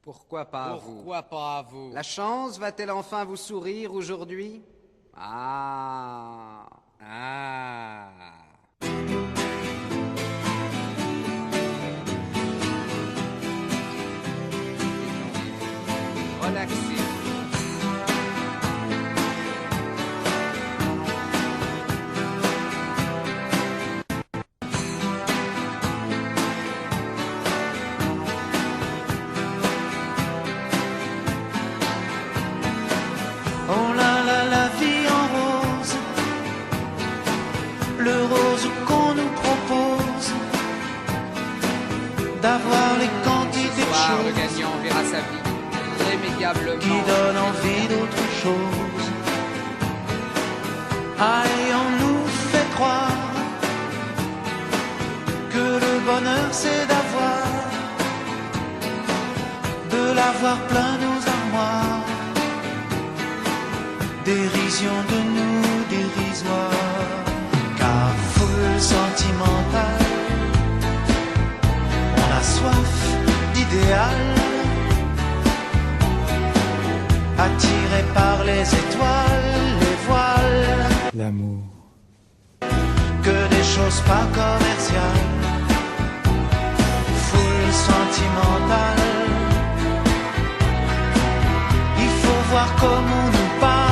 Pourquoi pas à vous? Pourquoi pas à vous? La chance va-t-elle enfin vous sourire aujourd'hui? Ah. Ah. Relaxez. Oh là là, la vie en rose, le rose qu'on nous propose, d'avoir les quantités de Ce soir, le choses gagnant verra sa vie irrémédiablement qui donnent envie d'autre chose. Allez, on nous fait croire que le bonheur c'est de l'avoir plein nos armoires. Dérision de nous dérisoire, car foule sentimentale, on a soif d'idéal, attiré par les étoiles, les voiles, L'amour. que des choses pas commerciales, foule sentimentale, il faut voir comment on nous parle,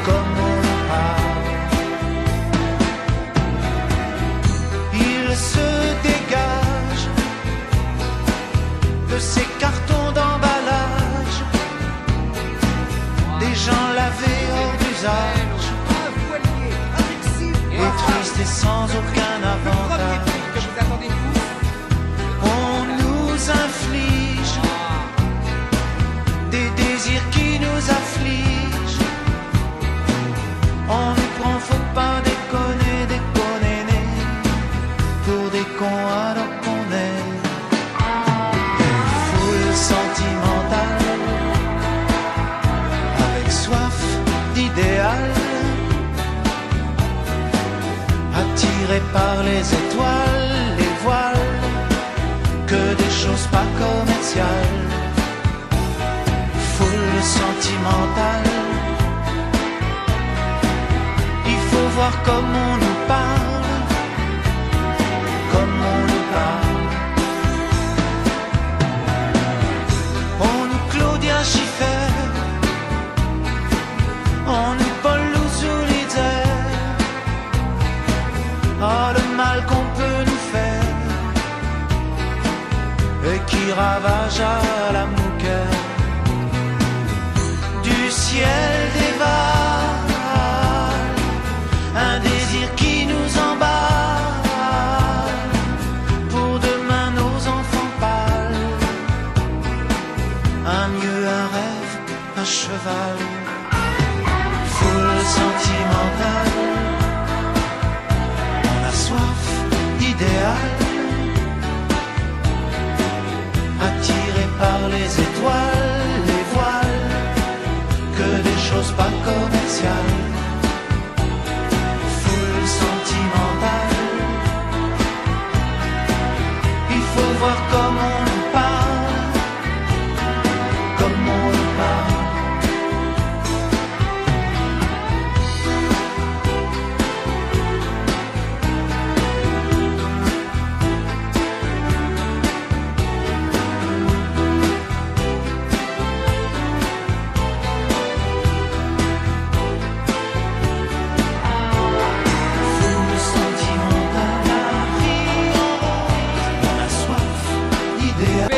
comme on nous parle. Il se dégage de ces cartons d'emballage, des gens lavés hors d'usage, et tristes et sans aucun avantage. que vous attendez tous. On nous inflige des désirs qui nous affligent. On nous prend, faut pas déconner, déconner, pour des cons alors qu'on est des foules sentimentales, avec soif d'idéal, attirés par les étoiles, les voiles, que des choses pas commerciales, foule sentimentale. Il faut voir comme on nous parle, comme on nous parle. On nous Claudia Schiffer, on nous Paul Louzoulidzer. Oh, le mal qu'on peut nous faire et qui ravage à la mouquette du ciel dévale, un désir qui nous emballe, pour demain nos enfants pâles, un mieux, un rêve, un cheval, foule sentimentale, on a soif d'idéal, attiré par les étoiles, les voiles, que des choses pas commerciales, foule sentimentale. Il faut voir comment on nous parle, comme on nous parle. Foule sentimentale, la vie en rose, on a soif d'idéal.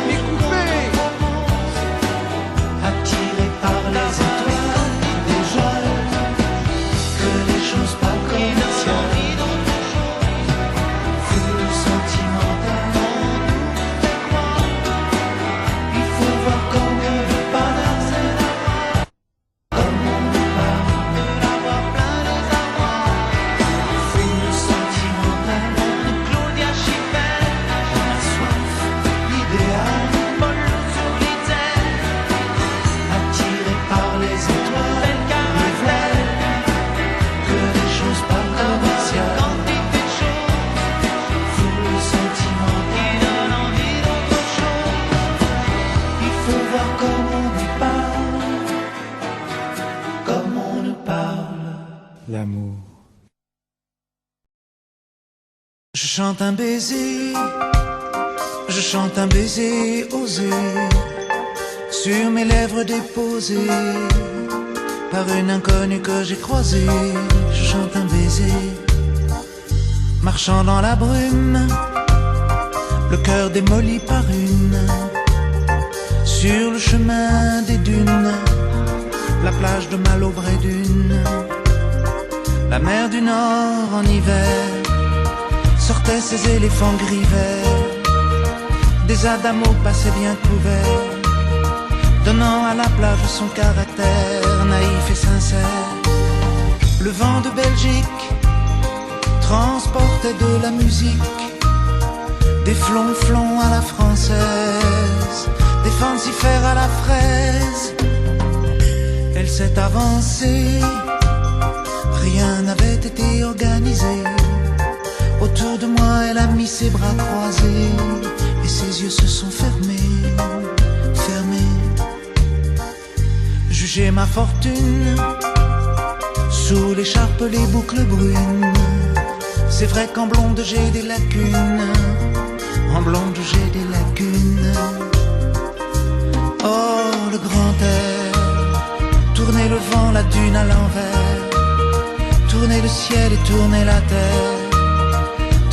Les coupés. Attiré par les étoiles, des joies, que des choses pas commerciales, foule sentimentale, il faut voir comme on nous parle, comme on nous parle, de l'avoir plein nos armoires, foule sentimentale, on nous Claudia Schiffer, on a soif d'idéal. chante un baiser, je chante un baiser osé, sur mes lèvres déposées, par une inconnue que j'ai croisée. Je chante un baiser, marchant dans la brume, le cœur démoli par une, sur le chemin des dunes, la plage de Malaubre et d'une, la mer du Nord en hiver, sortaient ses éléphants gris verts, des adamos passaient bien couverts, donnant à la plage son caractère naïf et sincère. Le vent de Belgique transportait de la musique, des flonflons à la française, des fancifères à la fraise. Elle s'est avancée, rien n'avait été organisé. Autour de moi, elle a mis ses bras croisés et ses yeux se sont fermés, fermés. Jugez ma fortune, sous l'écharpe les boucles brunes. C'est vrai qu'en blonde j'ai des lacunes, en blonde j'ai des lacunes. Oh, le grand air, tournez le vent, la dune à l'envers, tournez le ciel et tournez la terre,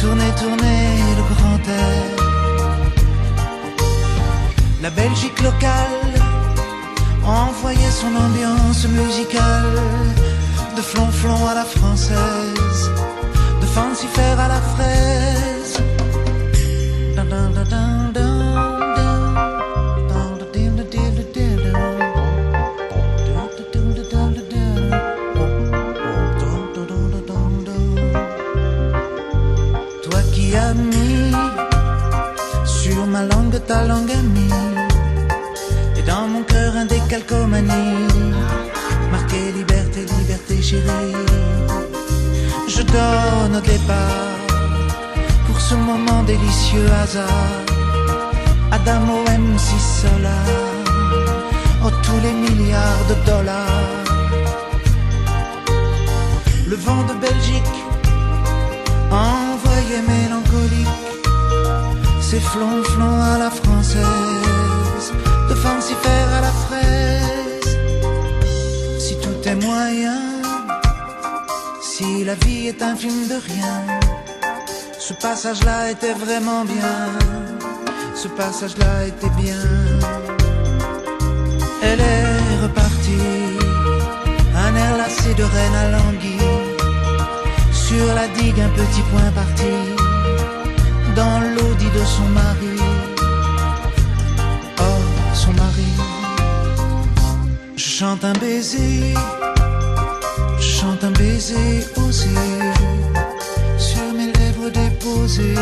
tournez, tournez le grand air. La Belgique locale envoyait son ambiance musicale, de flonflon à la française, de fancifère à la fraise. Toi qui as mis sur ma langue ta langue amie, et dans mon cœur un décalcomanie, marqué liberté, liberté chérie. Je donne au départ, pour ce moment délicieux hasard, Adamo MC Solar, oh tous les milliards de dollars. Le vent de Belgique envoyait mélancolique, ses flonflons à la française, de fancifère à la fraise. Si tout est moyen, si la vie est un film de rien, ce passage-là était vraiment bien, ce passage-là était bien. Elle est repartie, un air lassé de reine à l'anguille, sur la digue un petit point parti, dans l'audit de son mari. Oh, son mari. Je chante un baiser, je chante un baiser osé, sur mes lèvres déposées.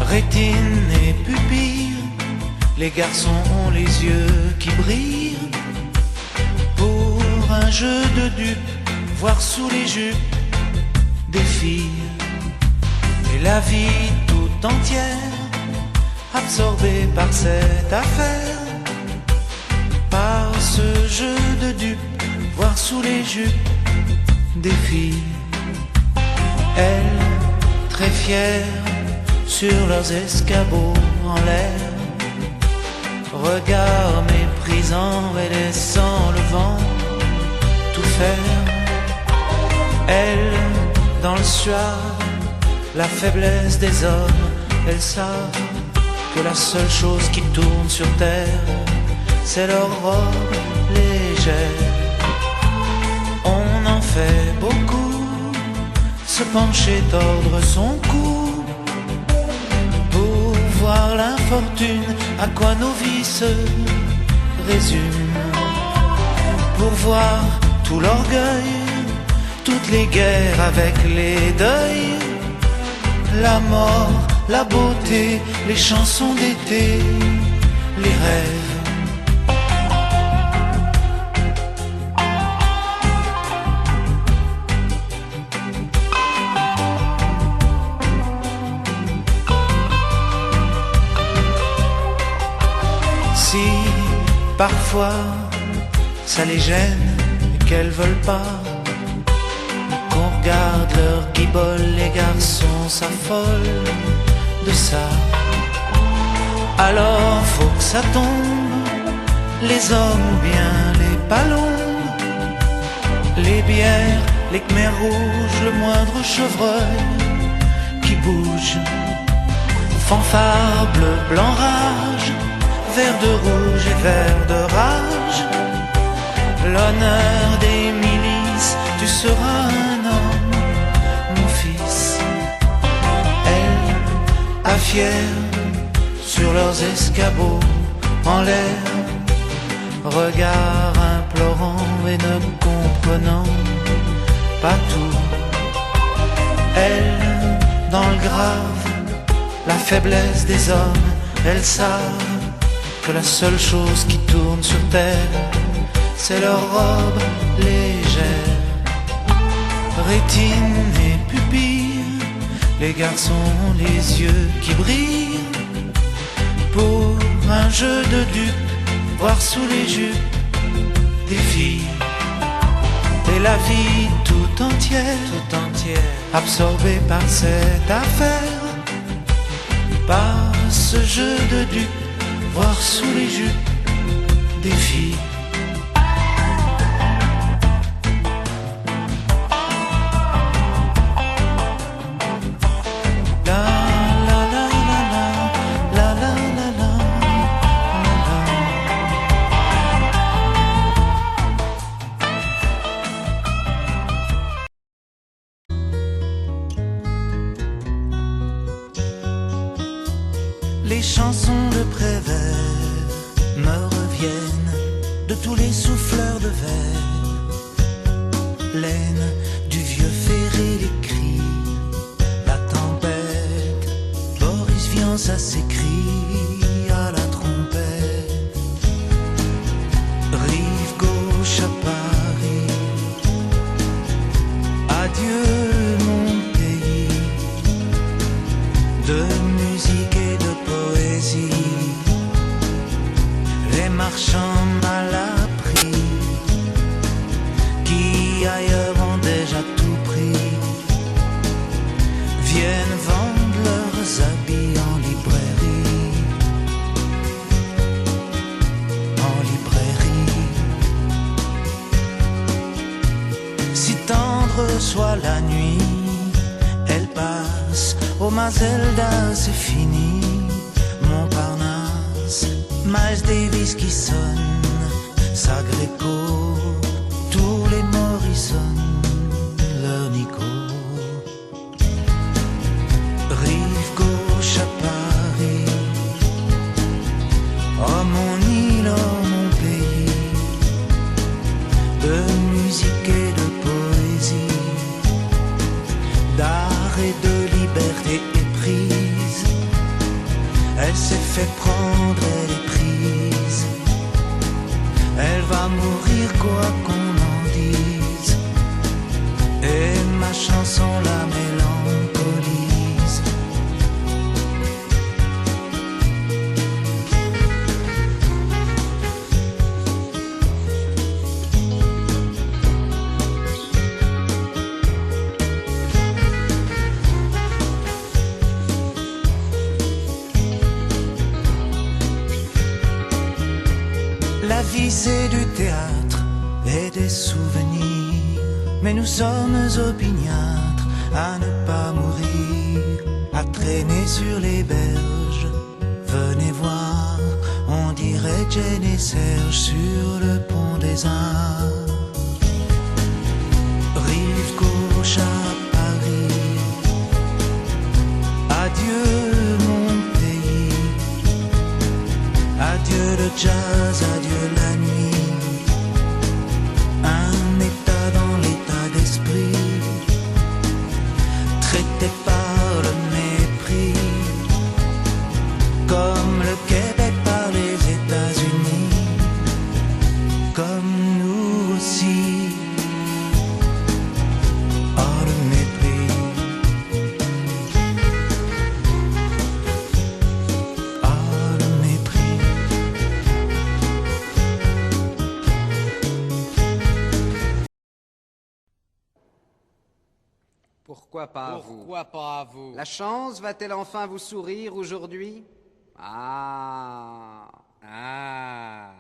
Rétine et pupille, les garçons ont les yeux qui brillent, pour un jeu de dupes, voir sous les jupes des filles. Et la vie tout entière, absorbée par cette affaire, par ce jeu de dupes, voir sous les jupes des filles. Elle, très fière, sur leurs escabeaux en l'air, regard méprisant et laissant le vent tout faire. Elle, dans le suave, la faiblesse des hommes, elles savent que la seule chose qui tourne sur terre, c'est leur robe légère. On en fait beaucoup, se pencher, tordre son cou, voir l'infortune, à quoi nos vies se résument, pour voir tout l'orgueil, toutes les guerres avec les deuils, la mort, la beauté, les chansons d'été, les rêves. Parfois, ça les gêne et qu'elles veulent pas qu'on regarde leur guibole. Les garçons s'affolent de ça. Alors faut que ça tombe, les hommes ou bien les ballons, les bières, les khmers rouges, le moindre chevreuil qui bouge. Fanfare, bleu, blanc, rage, vert de rouge et vert de rage. L'honneur des milices, tu seras un homme, mon fils. Elle, à fière, sur leurs escabeaux, en l'air, regard implorant et ne comprenant pas tout. Elle, dans le grave, la faiblesse des hommes, elles savent que la seule chose qui tourne sur terre, c'est leur robe légère. Rétine et pupille, les garçons ont les yeux qui brillent. Pour un jeu de dupes, voir sous les jupes des filles. Et la vie tout entière, absorbée par cette affaire, par ce jeu de dupes, voir sous les jupes des filles. Les chansons de Prévert me reviennent de tous les souffleurs de verre. Laine du vieux ferré, les cris, la tempête. Boris Vian, ça s'écrie à la trompette. Rive gauche à Paris, adieu mon pays. De musique et de poésie, les marchands mal appris, qui ailleurs ont déjà tout pris, viennent vendre leurs habits en librairie. En librairie. Si tendre soit la nuit, elle passe au Mazelda, c'est fini. Montparnasse, Miles Davis qui sonne, Sagreco, tous les Morrison, leur Nico. Rive gauche à Paris, oh mon île, oh mon pays, de musique et de poésie, d'art et de liberté éprise. Elle s'est fait prendre, elle est prise. Elle va mourir quoi qu'on en dise. Et ma chanson la mélancolise. La vie c'est du théâtre et des souvenirs, mais nous sommes opiniâtres à ne pas mourir, à traîner sur les berges. Venez voir, on dirait Jane et Serge sur le pont des Arts. Rive gauche à Paris, adieu mon pays, adieu le jazz, adieu la nuit, un état dans l'état d'esprit, traité par le mépris, comme le Québec par les États-Unis, comme nous aux Pourquoi pas à vous? Pourquoi pas à vous? La chance va-t-elle enfin vous sourire aujourd'hui? Ah. Ah.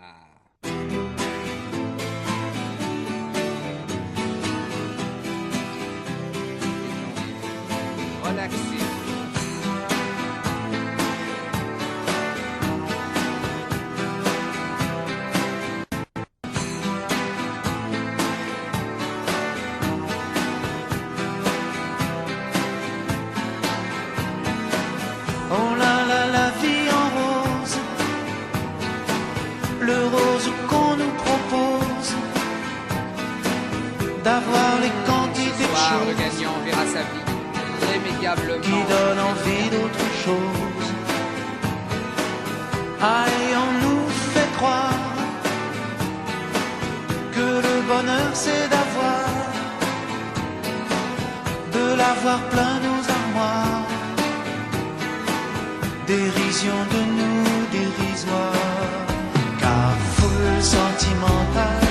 Relaxez. Oh là là, la vie en rose, le rose qu'on nous propose, d'avoir les quantités de Soir, le choses gagnant verra sa vie irrémédiablement. qui donnent envie d'autre chose. Allez, on nous fait croire que le bonheur c'est d'avoir, de l'avoir plein nos armoires. Dérision de nous dérisoire, car foule sentimentale,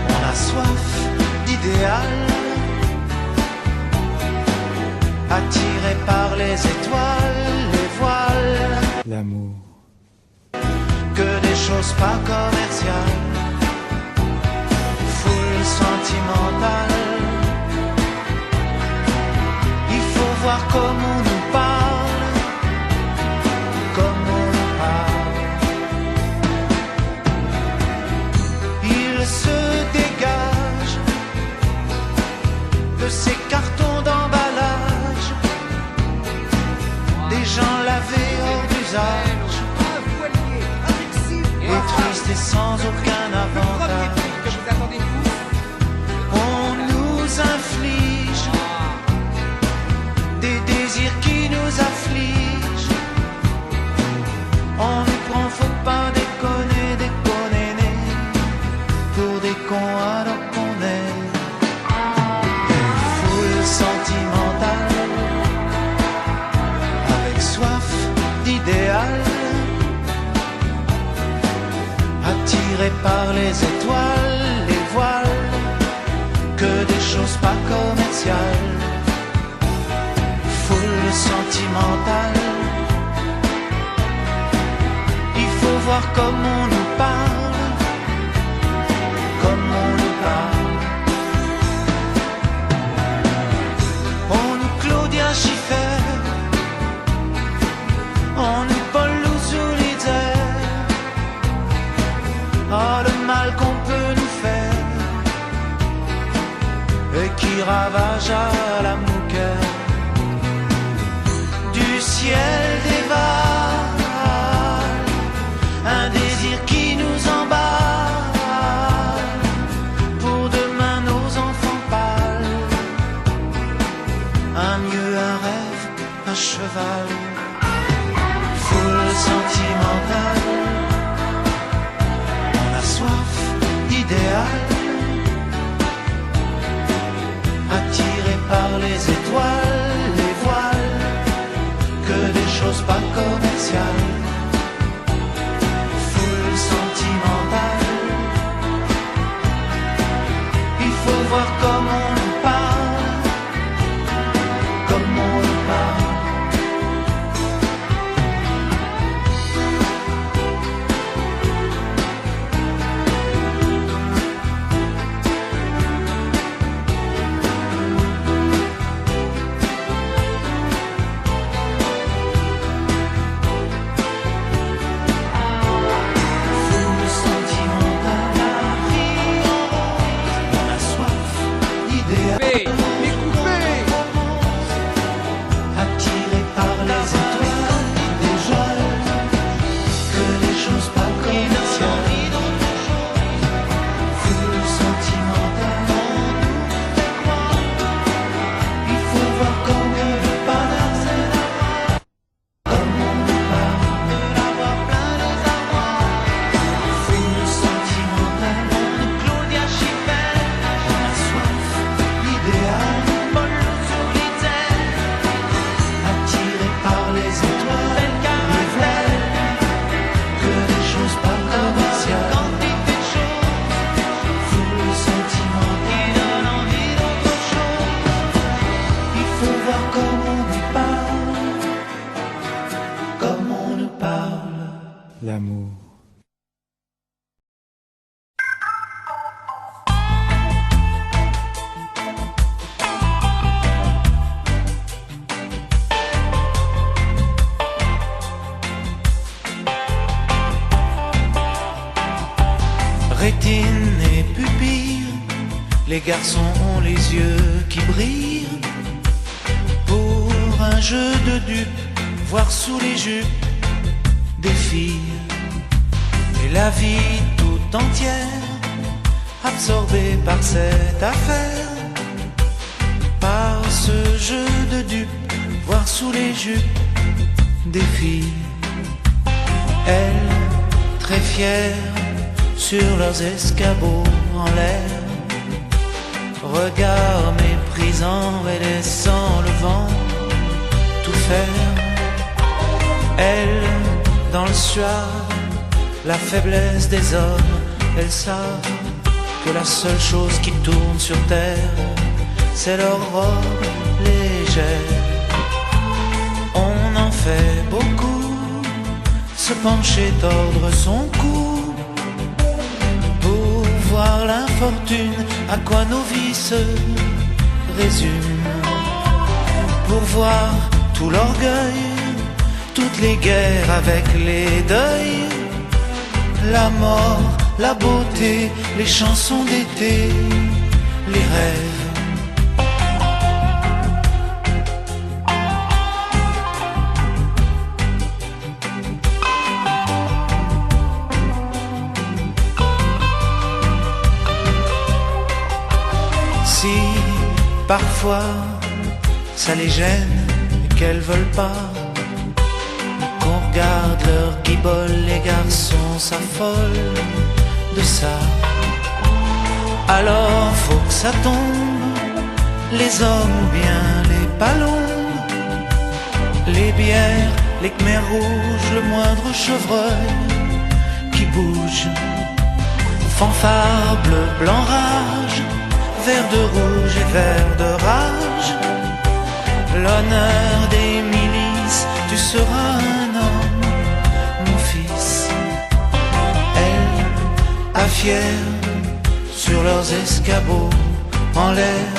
on a soif d'idéal, attiré par les étoiles, les voiles, L'amour, que des choses pas commerciales, foule sentimentale, il faut voir comment on nous parle, comme on nous parle. Il se dégage de ces cartons d'emballage, des gens lavés hors d'usage, Un voilier, avec six et voiles. tristes et sans aucun Le premier avantage. prix que vous attendez tous. On nous inflige des désirs qui nous affligent. On nous prend, faut pas déconner, déconner, pour des cons alors qu'on est des foules sentimentales, avec soif d'idéal, attirés par les étoiles, les voiles, que des choses pas commerciales, foule sentimentale. Il faut voir comme on nous parle, comme on nous parle. On nous Claudia Schiffer, on nous Paul Louis-Solitaire. Oh, le mal qu'on peut nous faire et qui ravage à la mouquette du ciel dévale, un désir qui nous emballe, pour demain nos enfants pâles, un mieux, un rêve, un cheval, foule sentimentale, on a soif d'idéal, attiré par les étoiles, les voiles, que des choses pas commerciales, foule sentimentale. Il faut voir comment on nous parle, comme on nous parle. Foule sentimentale, la vie en rose, on a soif l'amour. Rétine et pupille, les garçons ont les yeux qui brillent. Pour un jeu de dupes, voir sous les jupes des filles. Et la vie tout entière, absorbée par cette affaire. Par ce jeu de dupes, voir sous les jupes des filles. Elles, très fières, sur leurs escabeaux en l'air, regard méprisant et laissant le vent tout faire. Elles, dans le soir, la faiblesse des hommes, elles savent que la seule chose qui tourne sur terre, c'est leur robe légère. On en fait beaucoup, se pencher, tordre son cou, voir l'infortune, à quoi nos vies se résument. Pour voir tout l'orgueil, toutes les guerres avec les deuils, la mort, la beauté, les chansons d'été, les rêves. Si parfois ça les gêne et qu'elles veulent pas qu'on regarde leur guibole, les garçons s'affolent de ça. Alors faut que ça tombe, les hommes ou bien les ballons, les bières, les khmers rouges, le moindre chevreuil qui bouge. Fanfare, bleu, blanc, rage, vert de rouge et vert de rage. L'honneur des milices, tu seras un homme, mon fils. Elles, à fières, sur leurs escabeaux en l'air,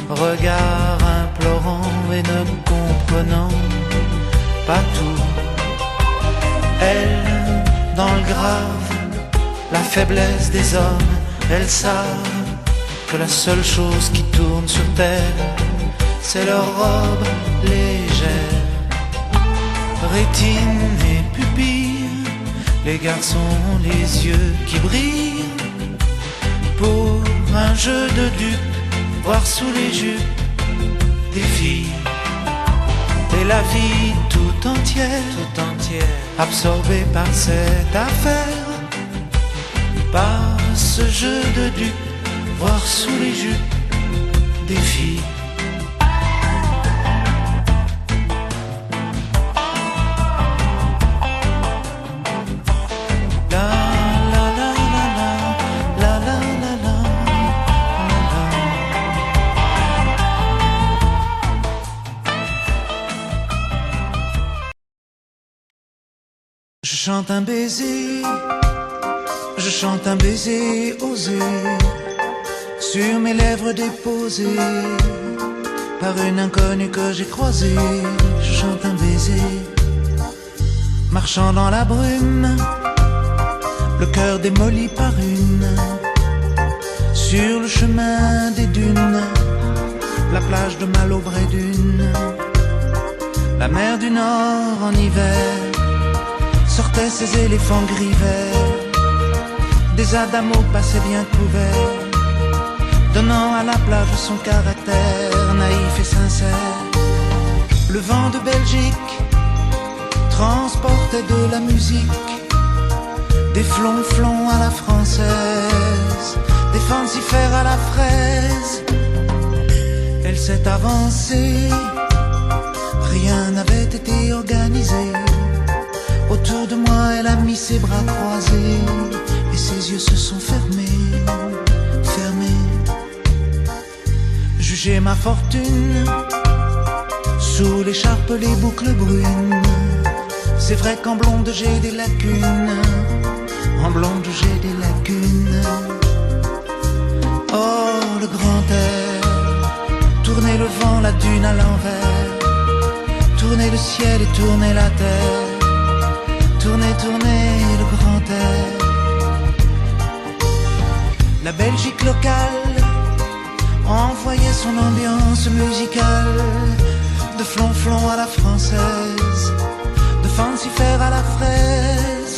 regard implorant et ne comprenant pas tout. Elles, dans le grave, la faiblesse des hommes, elles savent que la seule chose qui tourne sur terre, c'est leur robe légère. Rétine et pupille, les garçons ont les yeux qui brillent. Pour un jeu de dupes, voir sous les jupes des filles. Et la vie tout entière, absorbée par cette affaire. Par ce jeu de dupes, voir sous les jupes des filles. La la la la la la la la la. Je chante un baiser, je chante un baiser osé, sur mes lèvres déposées par une inconnue que j'ai croisée. Je chante un baiser, marchant dans la brume, le cœur démoli par une, sur le chemin des dunes, la plage de Malo près d'une, la mer du Nord en hiver, sortaient ses éléphants gris verts, des adamos passaient bien couverts, donnant à la plage son caractère naïf et sincère. Le vent de Belgique transportait de la musique, des flonflons à la française, des fancifères à la fraise. Elle s'est avancée, rien n'avait été organisé. Autour de moi, elle a mis ses bras croisés et ses yeux se sont fermés, fermés. Jugez ma fortune, sous l'écharpe les boucles brunes, C'est vrai qu'en blonde j'ai des lacunes, en blonde j'ai des lacunes. Oh, le grand air, tourner le vent, la dune à l'envers, tourner le ciel et tourner la terre, tourner, tourner le grand air. La Belgique locale envoyait son ambiance musicale, de flonflon à la française, de fancifère à la fraise.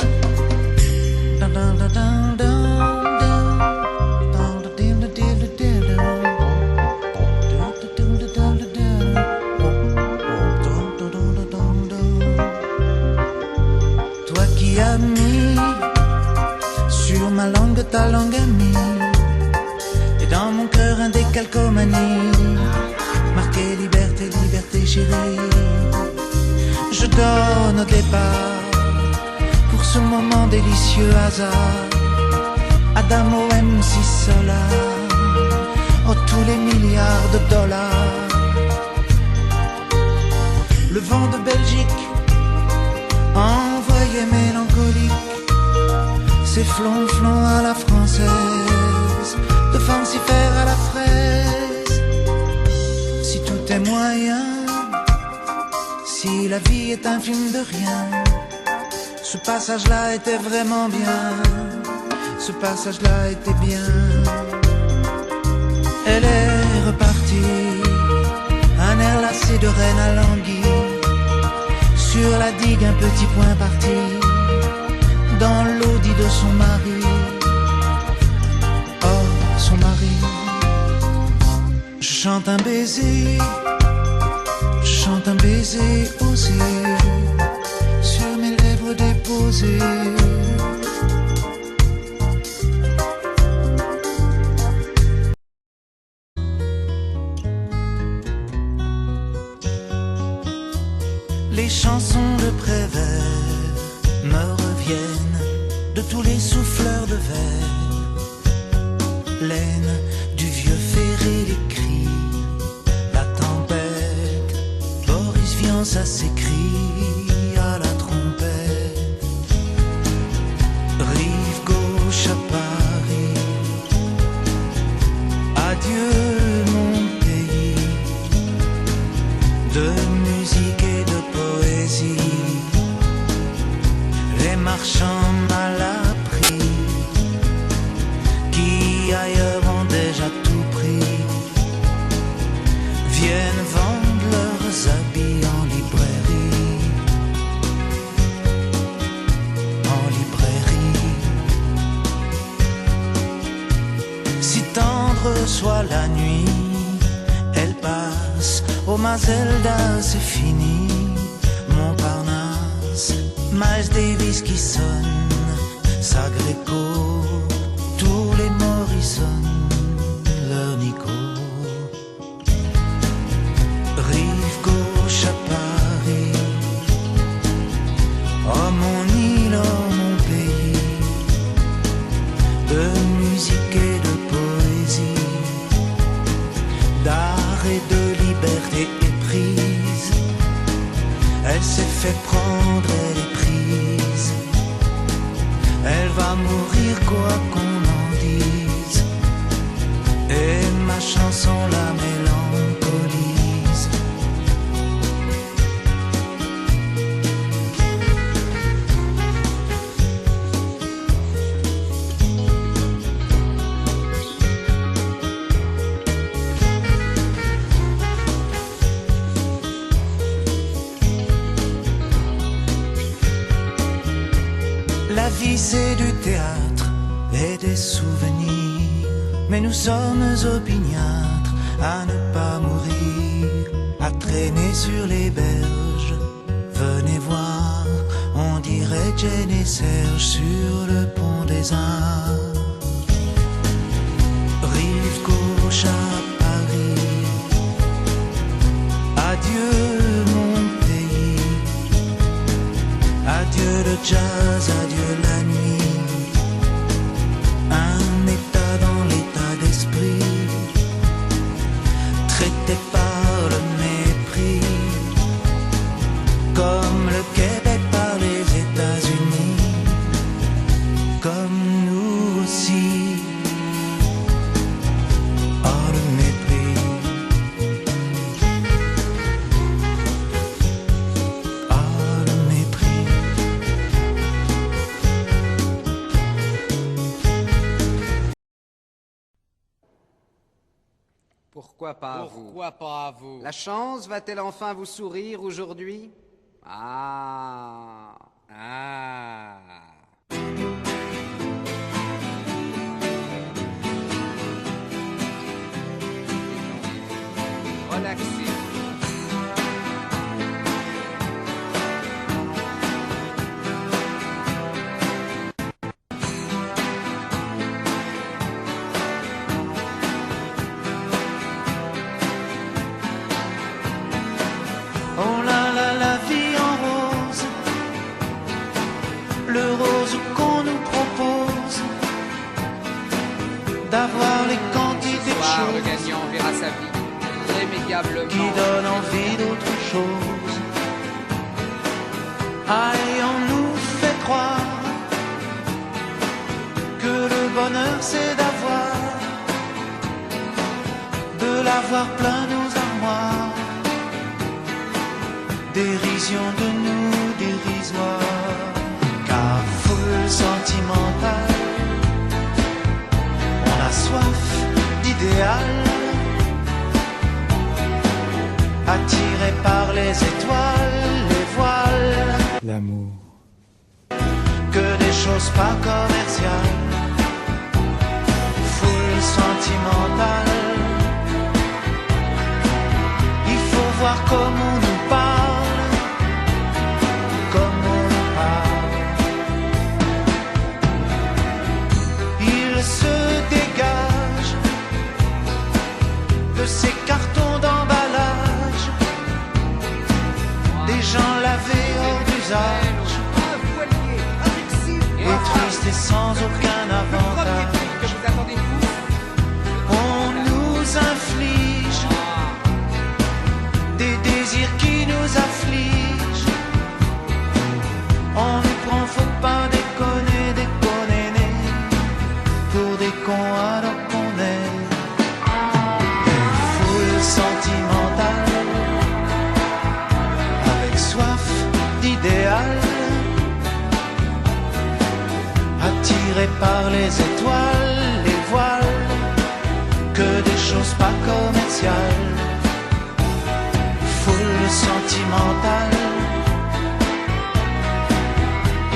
Toi qui as mis sur ma langue ta langue amie, et dans mon cœur un décalcomanie, marqué liberté, liberté chérie. Je donne au départ pour ce moment délicieux hasard, Adamo MC Solar, oh tous les milliards de dollars. Le vent de Belgique envoyé mélancolique, c'est flonflon à la française, de fancifère à la fraise. Si tout est moyen, si la vie est un film de rien, ce passage-là était vraiment bien, ce passage-là était bien. Elle est repartie, un air lassé de reine à l'anguille, sur la digue un petit point parti, dans l'audit de son mari. Oh, son mari. Je chante un baiser, je chante un baiser osé, sur mes lèvres déposées. Les chansons de Prévert me reviennent de tous les souffleurs de verre, laine du vieux ferré, les cris, la tempête, Boris Vian, ça s'écrie à la trompette. Rive gauche à Paris, adieu mon pays, de musique et de poésie, les marchands mal appris, qui ailleurs ont déjà tout pris, viennent vendre leurs habits en librairie, en librairie. Si tendre soit la nuit, elle passe, oh ma Zelda c'est fini, Montparnasse, Miles Davis qui sonne, Sagreco, tous les Morrison, leur Nico. Rive gauche à Paris, oh mon île, oh mon pays, de musique et de poésie, d'art et de liberté éprise. Elle s'est fait prendre, elle est prise, elle va mourir quoi qu'on en dise, et ma chanson la mélancolise. La vie c'est du théâtre et des souvenirs, mais nous sommes opiniâtres à ne pas mourir, à traîner sur les berges. Venez voir, on dirait Jane et Serge sur le pont des Arts. Rive gauche à Paris, adieu mon pays, adieu le jazz, adieu la nuit, un état dans l'état d'esprit, traité par le mépris, comme le Québec par Pourquoi pas à vous? Pourquoi pas à vous? La chance va-t-elle enfin vous sourire aujourd'hui? Ah. Ah. Relaxez. Oh là là, la vie en rose, le rose qu'on nous propose, d'avoir les quantités de Soir, le choses gagnant verra sa vie irrémédiablement. qui donnent envie d'autre chose. Allez, on nous fait croire que le bonheur c'est de l'avoir plein nos armoires. Dérision de nous dérisoire, car foule sentimentale, on a soif d'idéal, attiré par les étoiles, les voiles, L'amour. que des choses pas commerciales, foule sentimentale, il faut voir comment on nous parle, comme on nous parle. Il se dégage de ces cartons d'emballage, des gens lavés hors d'usage, Un voilier invincible. et tristes et sans aucun Le premier avantage. prix que vous attendez tous. On nous inflige des désirs qui nous affligent. On nous prend, faut pas déconner, déconner, pour des cons alors qu'on est des foules sentimentales, avec soif d'idéal, attirés par les étoiles, les voiles, que des choses pas commerciales, foule sentimentale.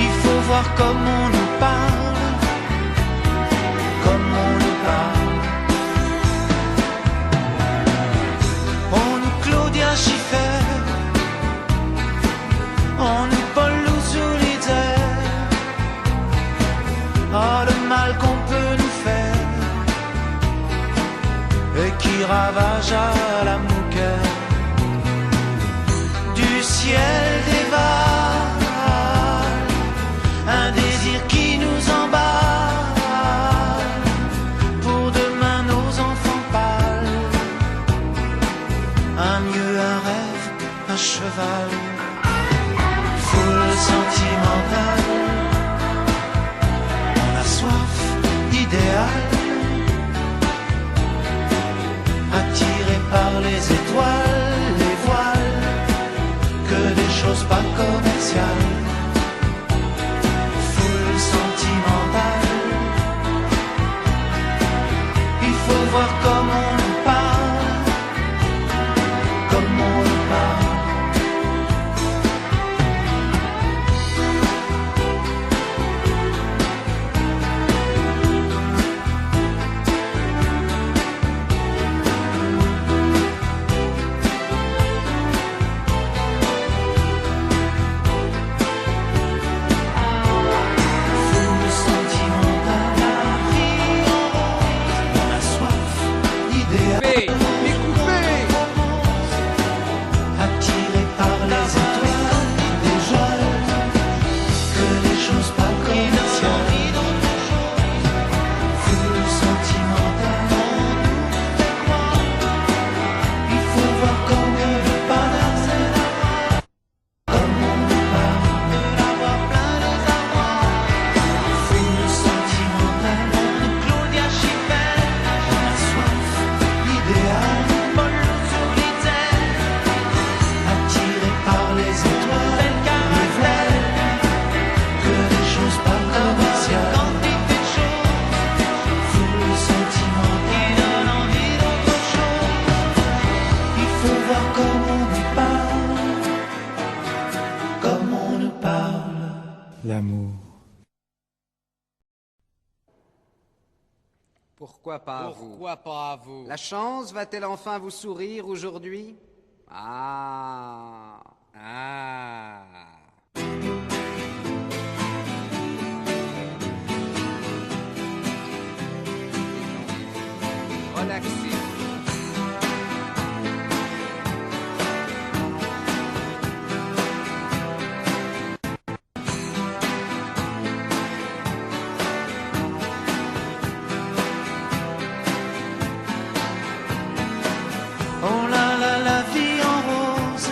Il faut voir comme on nous parle, comme on nous parle. On nous Claudia Schiffer, on nous Paul Louzoulidzer. Oh, le mal qu'on peut nous faire et qui ravage à la mouquette du ciel dévale, un désir qui nous emballe, pour demain nos enfants pâles, un mieux, un rêve, un cheval, foule sentimentale, on a soif d'idéal, attiré par les étoiles, les voiles, que des choses pas commerciales, foule sentimentale. Il faut voir comment on nous parle, comme on nous parle. Foule sentimentale, la vie en rose, on a soif d'idéal. Les coupés. Attiré par les étoiles, des joies, que des choses pas commerciales, foule sentimentale, il faut voir comme on nous parle, comme on nous parle, de l'avoir plein nos armoires, foule sentimentale, on nous Claudia Schiffer, on a soif d'idéal. L'amour. Pourquoi pas à vous? Pourquoi pas à vous? La chance va-t-elle enfin vous sourire aujourd'hui? Ah. Ah. Relaxez. Oh là là, la vie en rose,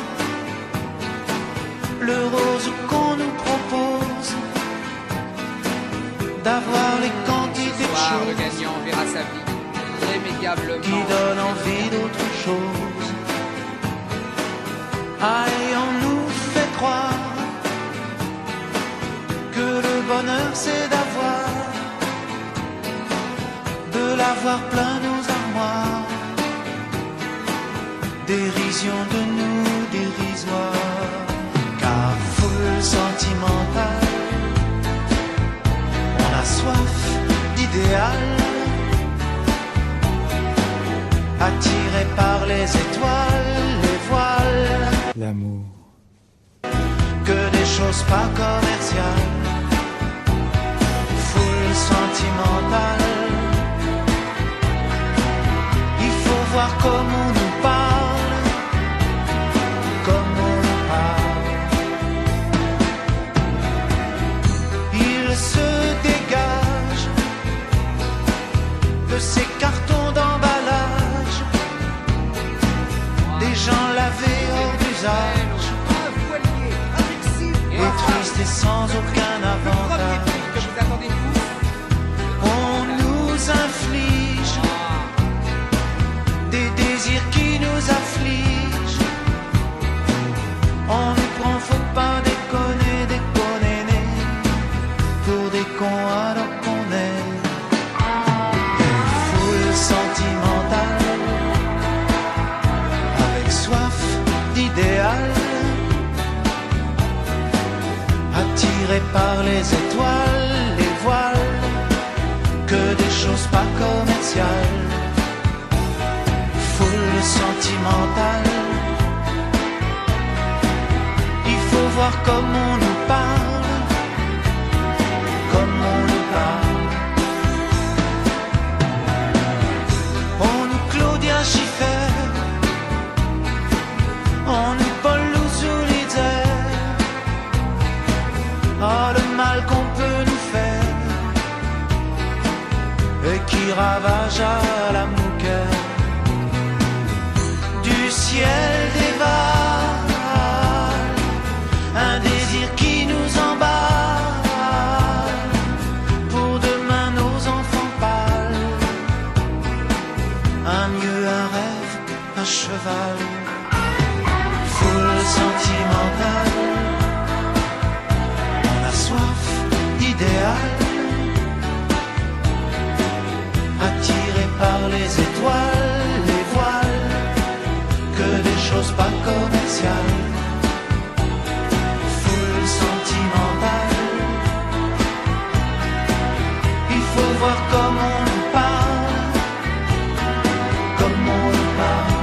le rose qu'on nous propose, d'avoir les quantités de Soir, le choses gagnant verra sa vie irrémédiablement. qui donnent envie d'autre chose. Allez, on nous fait croire que le bonheur c'est d'avoir, de l'avoir plein nos armoires. Dérision de nous dérisoire, car foule sentimentale, on a soif d'idéal, attiré par les étoiles, les voiles, l'amour, que des choses pas commerciales, foule sentimentale, il faut voir comment on nous parle. De ces cartons d'emballage, des gens lavés hors d'usage, Un voilier, avec six et voiles. tristes et sans aucun Le premier avantage. prix que vous attendez tous. On nous inflige des désirs qui nous affligent. On nous prend, faut pas déconner, déconner, pour des cons alors qu'on est. Sentimentale, avec soif d'idéal, attiré par les étoiles, les voiles, que des choses pas commerciales, foule sentimentale, il faut voir comme on nous parle, comme on nous parle. Schiffer, on nous Paul Louis-Solitaire. Oh, le mal qu'on peut nous faire et qui ravage à la mouquette du ciel dévale, un désir qui nous emballe. Pour demain nos enfants pâles, un mieux, un rêve, un cheval, foule sentimentale, on a soif d'idéal, attiré par les étoiles, les voiles, que des choses pas commerciales, foule sentimentale, il faut voir comment on parle. Comme on nous parle.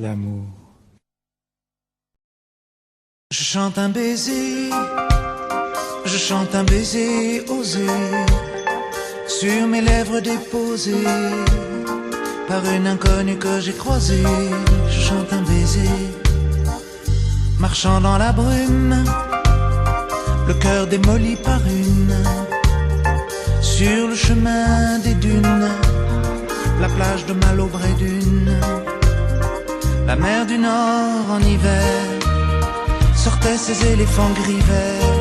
l'amour. Je chante un baiser, je chante un baiser osé, sur mes lèvres déposées, par une inconnue que j'ai croisée. Je chante un baiser, marchant dans la brume, le cœur démoli par une, sur le chemin des dunes, la plage de Malaubré d'une, la mer du Nord en hiver, sortaient ces éléphants gris verts,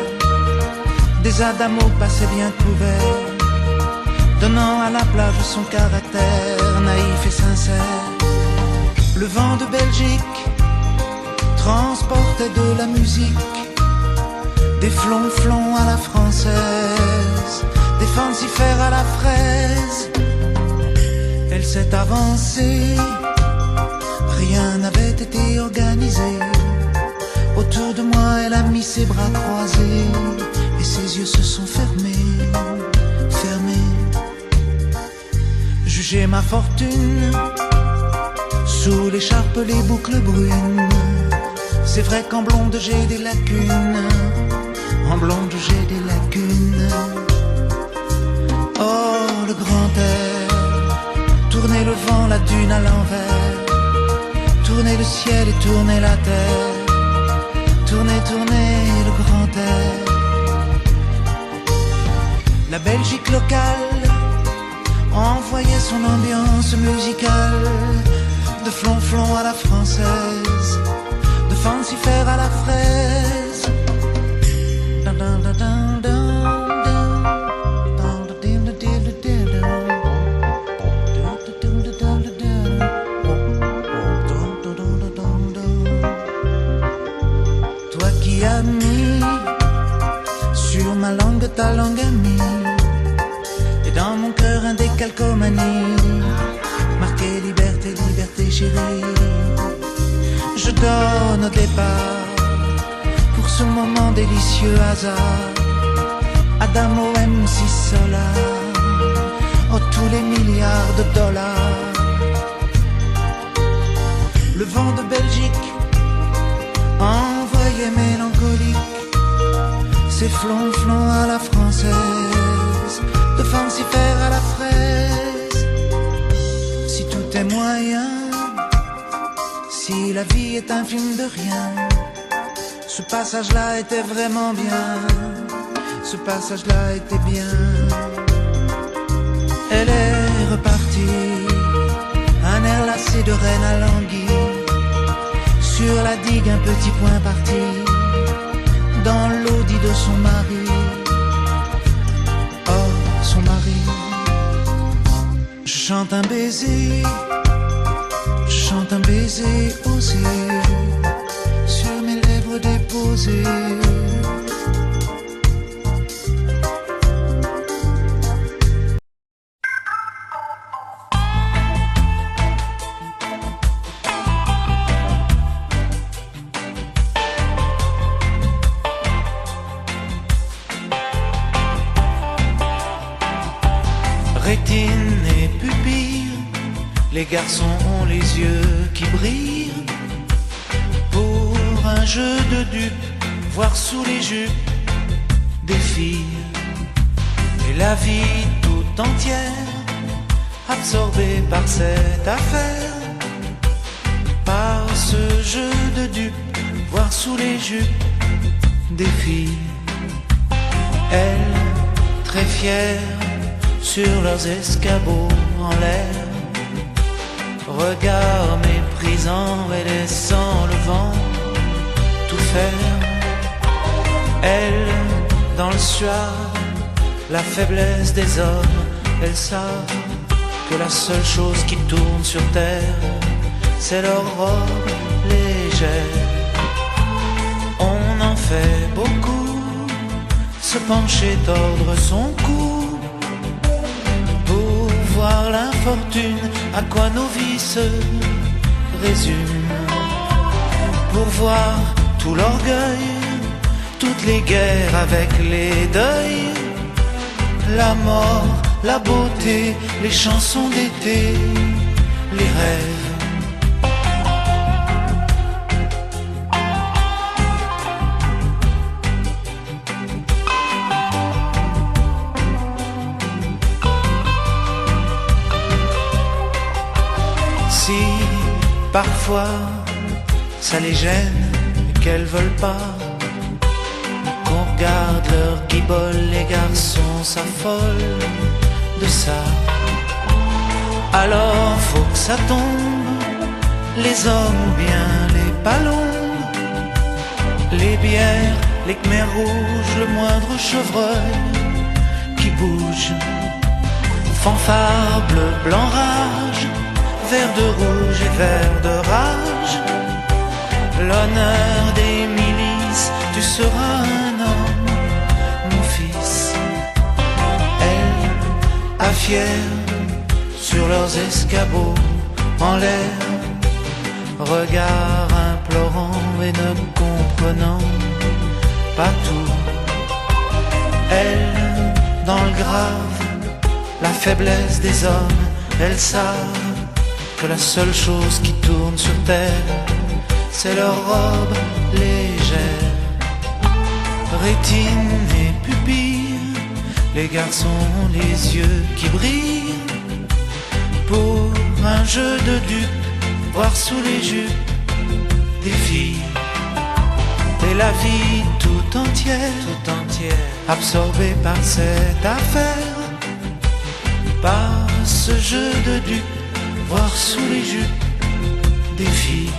des adamos passaient bien couverts, donnant à la plage son caractère naïf et sincère. Le vent de Belgique transportait de la musique, des flonflons à la française, des fancifères à la fraise. Elle s'est avancée, rien n'avait été organisé. Autour de moi, elle a mis ses bras croisés et ses yeux se sont fermés, fermés. Jugez ma fortune, sous l'écharpe les boucles brunes. C'est vrai qu'en blonde j'ai des lacunes, en blonde j'ai des lacunes. Oh, le grand air, tournez le vent, la dune à l'envers, tournez le ciel et tournez la terre, tournez, tournez le grand air. La Belgique locale envoyait son ambiance musicale, de flonflon à la française, de fancifère à la fraise. Toi qui as mis sur ma langue ta langue amie, et dans mon cœur un décalcomanie, marqué liberté, liberté chérie. Je donne au départ, pour ce moment délicieux hasard, Adamo MC Solar, oh tous les milliards de dollars. Le vent de Belgique envoyait mélancolique, ses flonflons à la française, de fancifère à la fraise. Si tout est moyen, si la vie est un film de rien, ce passage-là était vraiment bien, ce passage-là était bien. Elle est repartie, un air lassé de reine à languille, sur la digue un petit point parti, dans l'audit de son mari. Oh, son mari. Je chante un baiser, je chante un baiser osé, sur mes lèvres déposées. Rétine et pupille, les garçons ont les yeux qui brillent, pour un jeu de dupes, voir sous les jupes des filles. Et la vie tout entière, absorbée par cette affaire, par ce jeu de dupes, voir sous les jupes des filles. Elle, très fière, sur leurs escabeaux en l'air, regard méprisant et laissant le vent tout faire. Elle, dans le soir, la faiblesse des hommes, elles savent que la seule chose qui tourne sur terre, c'est leur robe légère. On en fait beaucoup, se pencher, tordre son cou, voir l'infortune, à quoi nos vies se résument, pour voir tout l'orgueil, toutes les guerres avec les deuils, la mort, la beauté, les chansons d'été, les rêves. parfois ça les gêne et qu'elles veulent pas qu'on regarde leur guibole. Les garçons s'affolent de ça. Alors faut que ça tombe, les hommes ou bien les ballons, les bières, les khmers rouges, le moindre chevreuil qui bouge. Fanfare, bleu, blanc, rage, vert de rouge et vert de rage. L'honneur des milices, tu seras un homme, mon fils. Elle, à fière, sur leurs escabeaux, en l'air, regard implorant et ne comprenant pas tout. Elle, dans le grave, la faiblesse des hommes, elles savent que la seule chose qui tourne sur terre, c'est leur robe légère. Rétine et pupille, les garçons ont les yeux qui brillent. Pour un jeu de dupes, voir sous les jupes des filles. Et la vie tout entière, absorbée par cette affaire, par ce jeu de dupes, voir sous les jupes des filles.